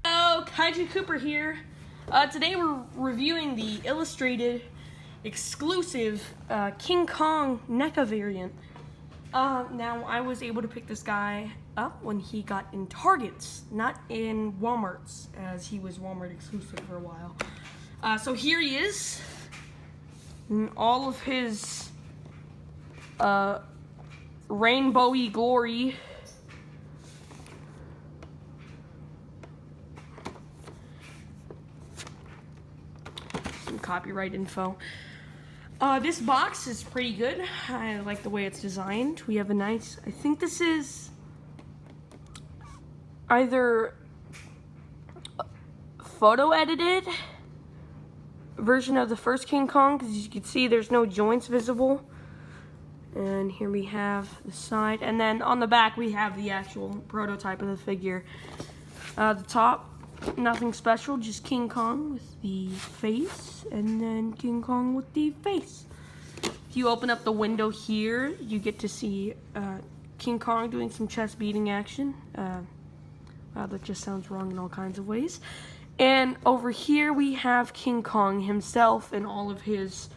Hello, Kaiju Cooper here. Today we're reviewing the illustrated exclusive King Kong Neca variant. Now I was able to pick this guy up when he got in Targets, not in Walmart's, as he was Walmart exclusive for a while. So here he is, in all of his rainbowy glory. Some copyright info. This box is pretty good. I like the way it's designed. We have a nice, I think this is either photo edited version of the first King Kong, because as you can see there's no joints visible. And here we have the side, and then on the back we have the actual prototype of the figure. The top, nothing special, just King Kong with the face, and then King Kong with the face. If you open up the window here, you get to see King Kong doing some chest beating action. Wow, that just sounds wrong in all kinds of ways. And over here we have King Kong himself in all of his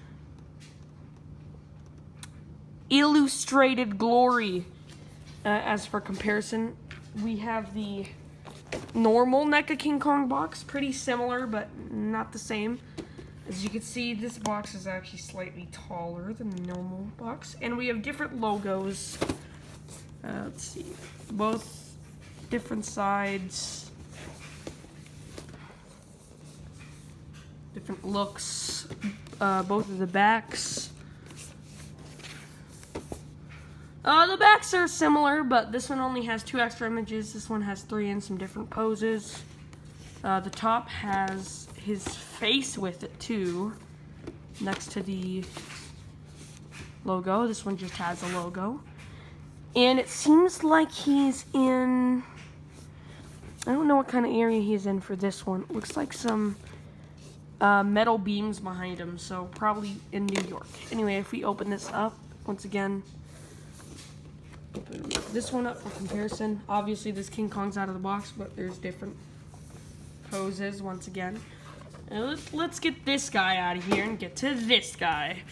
illustrated glory. As for comparison, we have the normal Neca King Kong box, pretty similar but not the same. As you can see, this box is actually slightly taller than the normal box, and we have different logos. Let's see, both different sides, different looks, both of the backs. The backs are similar, but this one only has 2 extra images. This one has 3 in some different poses. The top has his face with it too, next to the logo. This one just has a logo. And it seems like he's in, I don't know what kind of area he's in for this one. It looks like some metal beams behind him, so probably in New York. Anyway, if we open this up, once again, open this one up for comparison. Obviously this King Kong's out of the box, but there's different poses once again. And let's get this guy out of here and get to this guy.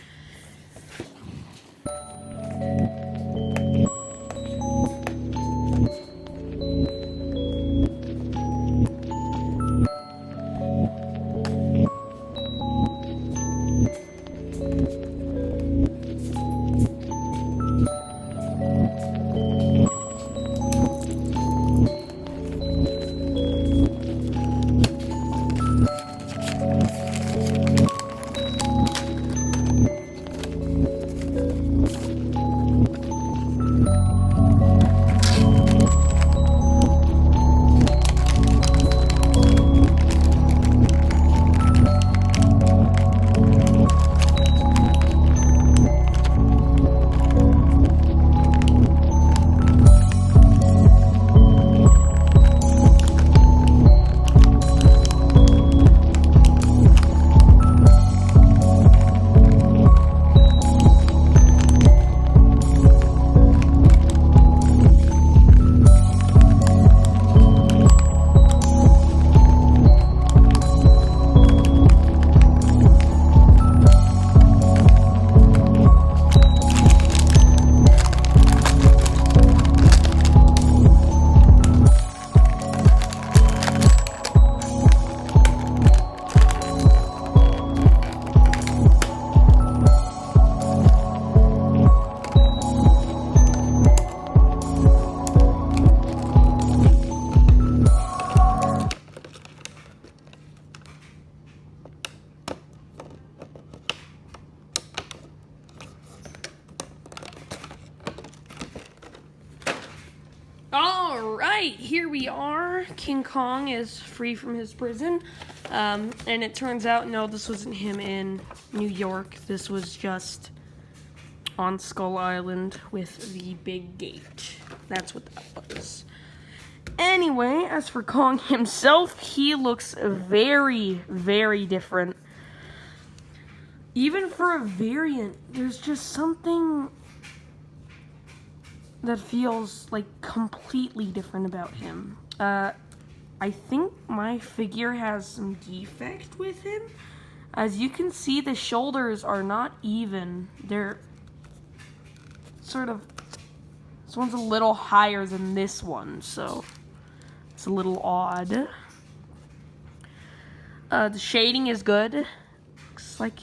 Alright, here we are. King Kong is free from his prison. And it turns out, no, this wasn't him in New York. This was just on Skull Island with the big gate. That's what that was. Anyway, as for Kong himself, he looks very, very different. Even for a variant, there's just something that feels like completely different about him. I think my figure has some defect with him. As you can see, the shoulders are not even. They're sort of, this one's a little higher than this one, so it's a little odd. The shading is good. Looks like,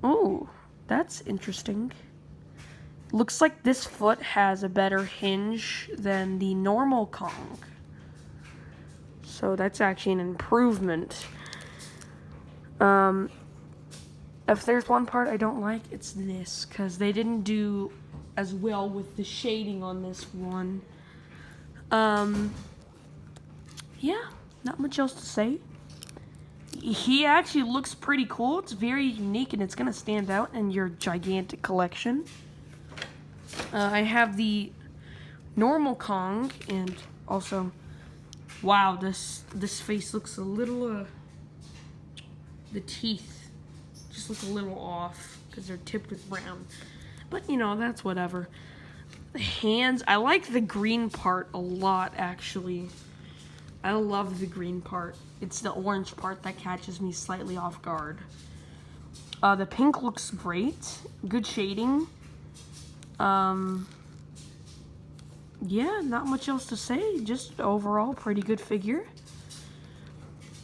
oh, that's interesting. Looks like this foot has a better hinge than the normal Kong. So that's actually an improvement. If there's one part I don't like, it's this, because they didn't do as well with the shading on this one. Yeah, not much else to say. He actually looks pretty cool. It's very unique, and it's going to stand out in your gigantic collection. I have the normal Kong, and also, wow, this face looks a little, the teeth just look a little off because they're tipped with brown. But, you know, that's whatever. The hands, I like the green part a lot, actually. I love the green part. It's the orange part that catches me slightly off guard. The pink looks great. Good shading. Yeah, not much else to say. Just overall, pretty good figure.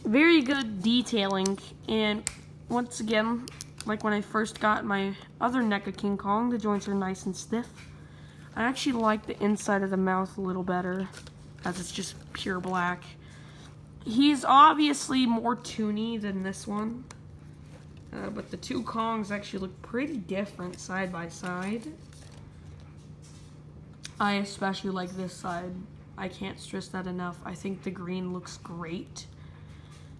Very good detailing. And once again, like when I first got my other Neca King Kong, the joints are nice and stiff. I actually like the inside of the mouth a little better, as it's just pure black. He's obviously more toony than this one. But the two Kongs actually look pretty different side by side. I especially like this side. I can't stress that enough. I think the green looks great.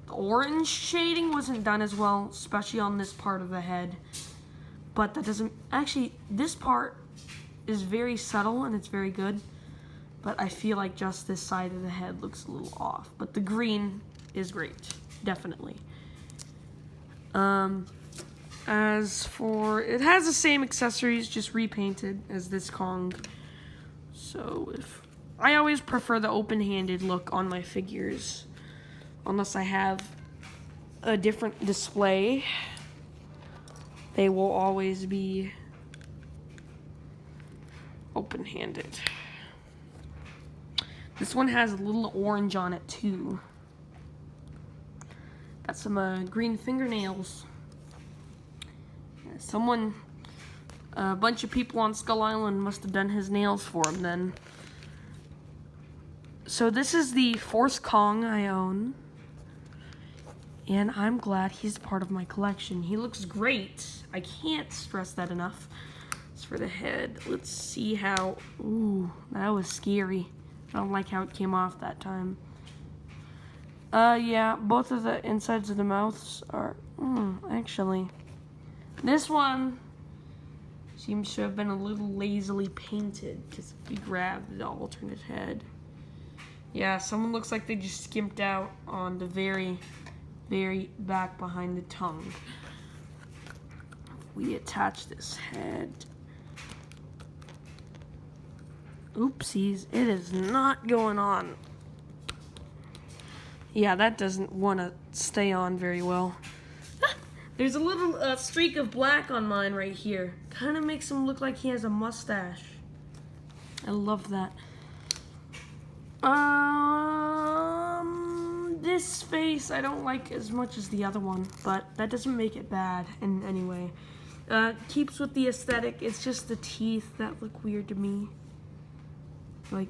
The orange shading wasn't done as well, especially on this part of the head. But that doesn't... Actually, this part is very subtle and it's very good. But I feel like just this side of the head looks a little off. But the green is great. Definitely. As for... It has the same accessories, just repainted as this Kong. So, I always prefer the open-handed look on my figures, unless I have a different display. They will always be open-handed. This one has a little orange on it too. Got some green fingernails. Someone... A bunch of people on Skull Island must have done his nails for him then. So this is the fourth Kong I own. And I'm glad he's part of my collection. He looks great. I can't stress that enough. As for the head, let's see how... Ooh, that was scary. I don't like how it came off that time. Yeah, both of the insides of the mouths are... actually. This one... seems to have been a little lazily painted, because if you grab the alternate head. Yeah, someone looks like they just skimped out on the very, very back behind the tongue. We attach this head. Oopsies, it is not going on. Yeah, that doesn't want to stay on very well. There's a little streak of black on mine right here. Kind of makes him look like he has a mustache. I love that. This face I don't like as much as the other one, but that doesn't make it bad in any way. Keeps with the aesthetic. It's just the teeth that look weird to me. Like,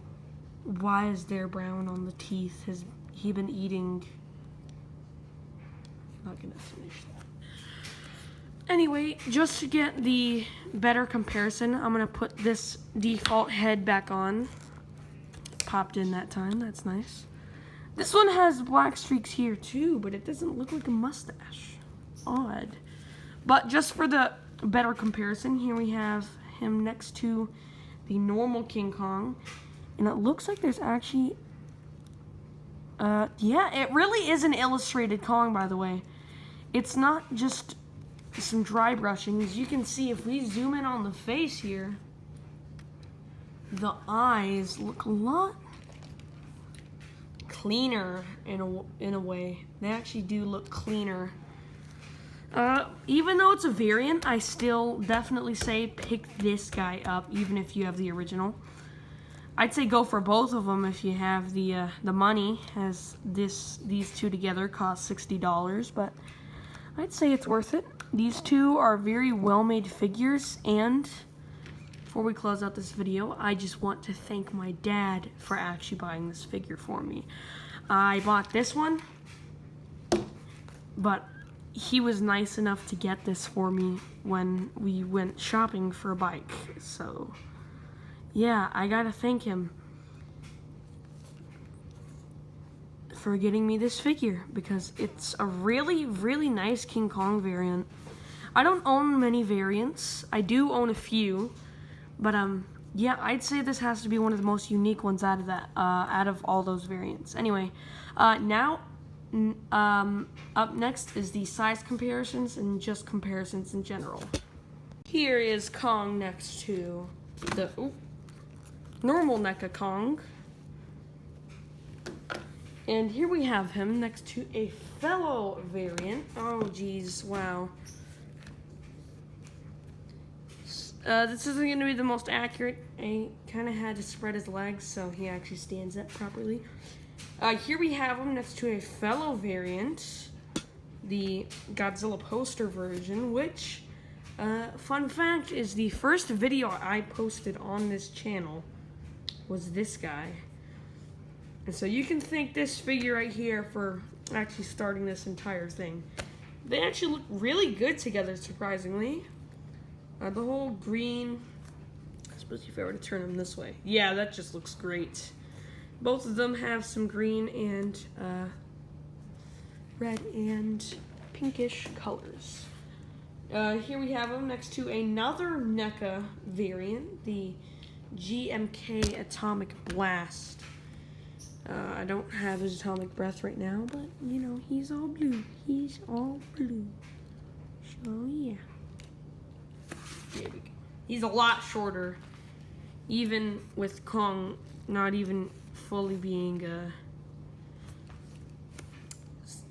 why is there brown on the teeth? Has he been eating? I'm not gonna finish that. Anyway, just to get the better comparison, I'm going to put this default head back on. Popped in that time, that's nice. This one has black streaks here too, but it doesn't look like a mustache. Odd. But just for the better comparison, here we have him next to the normal King Kong. And it looks like there's actually... yeah, it really is an illustrated Kong, by the way. It's not just... some dry brushing. As you can see, if we zoom in on the face here, the eyes look a lot cleaner in a way. They actually do look cleaner. Even though it's a variant, I still definitely say pick this guy up, even if you have the original. I'd say go for both of them if you have the money, as these two together cost $60, but I'd say it's worth it. These two are very well-made figures, and before we close out this video, I just want to thank my dad for actually buying this figure for me. I bought this one, but he was nice enough to get this for me when we went shopping for a bike. So, yeah, I gotta thank him for getting me this figure, because it's a really, really nice King Kong variant. I don't own many variants. I do own a few, but yeah, I'd say this has to be one of the most unique ones out of all those variants. Anyway, now up next is the size comparisons and just comparisons in general. Here is Kong next to the normal Neca Kong. And here we have him next to a fellow variant. Oh geez, wow. This isn't going to be the most accurate. I kind of had to spread his legs so he actually stands up properly. Here we have him next to a fellow variant, the Godzilla poster version, which, fun fact, is the first video I posted on this channel was this guy. And so you can thank this figure right here for actually starting this entire thing. They actually look really good together, surprisingly. The whole green, I suppose if I were to turn them this way. Yeah, that just looks great. Both of them have some green and red and pinkish colors. Here we have them next to another NECA variant, the GMK Atomic Blast. I don't have his atomic breath right now, but, you know, he's all blue. He's all blue. So, yeah. There we go. He's a lot shorter, even with Kong not even fully being,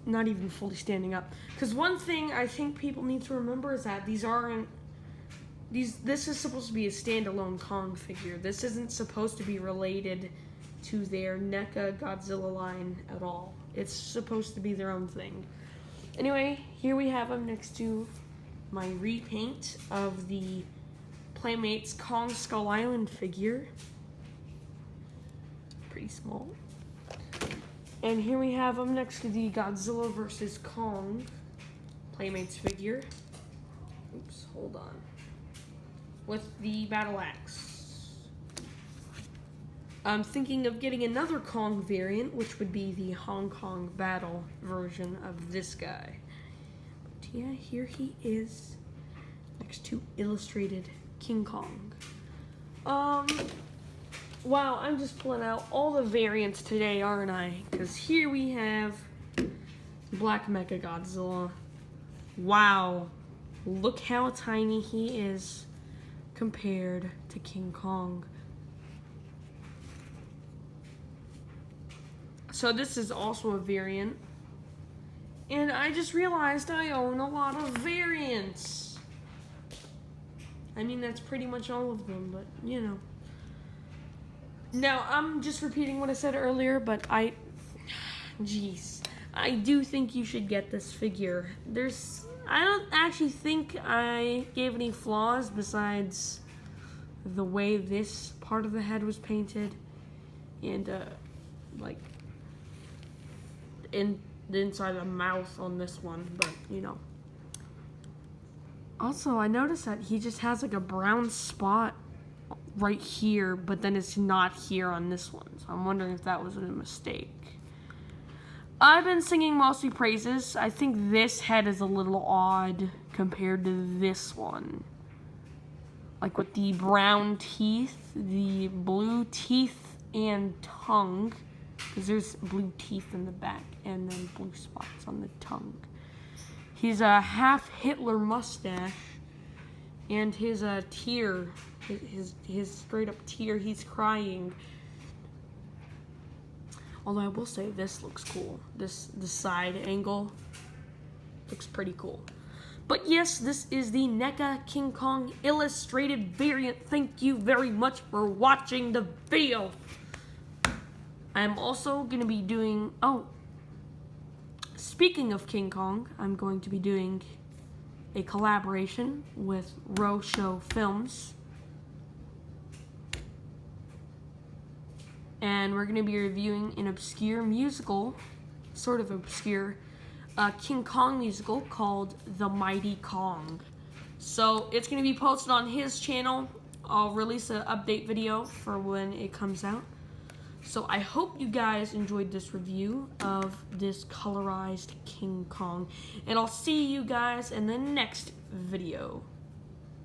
not even fully standing up. Because one thing I think people need to remember is that this is supposed to be a standalone Kong figure. This isn't supposed to be related to their NECA Godzilla line at all. It's supposed to be their own thing. Anyway, here we have him next to my repaint of the Playmates Kong Skull Island figure. Pretty small. And here we have him next to the Godzilla vs. Kong Playmates figure. Oops, hold on. With the battle axe. I'm thinking of getting another Kong variant, which would be the Hong Kong Battle version of this guy. But yeah, here he is next to illustrated King Kong. Wow, I'm just pulling out all the variants today, aren't I? Because here we have Black Mecha Godzilla. Wow, look how tiny he is compared to King Kong. So this is also a variant. And I just realized I own a lot of variants. I mean, that's pretty much all of them, but, you know. Now, I'm just repeating what I said earlier, but I do think you should get this figure. I don't actually think I gave any flaws besides the way this part of the head was painted and, like, in the inside of the mouth on this one, but, you know. Also, I noticed that he just has, like, a brown spot right here, but then it's not here on this one. So I'm wondering if that was a mistake. I've been singing mostly praises. I think this head is a little odd compared to this one. Like with the brown teeth, the blue teeth and tongue, because there's blue teeth in the back and then blue spots on the tongue. He's a half Hitler mustache, and his tear, his straight up tear, he's crying. Although I will say this looks cool. The side angle looks pretty cool. But yes, this is the NECA King Kong illustrated variant. Thank you very much for watching the video. I'm also going to be doing, speaking of King Kong, I'm going to be doing a collaboration with Show Films. And we're going to be reviewing an obscure musical, sort of obscure, King Kong musical called The Mighty Kong. So it's going to be posted on his channel. I'll release an update video for when it comes out. So I hope you guys enjoyed this review of this colorized King Kong. And I'll see you guys in the next video.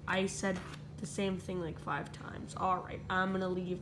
I said the same thing like 5 times. Alright, I'm going to leave.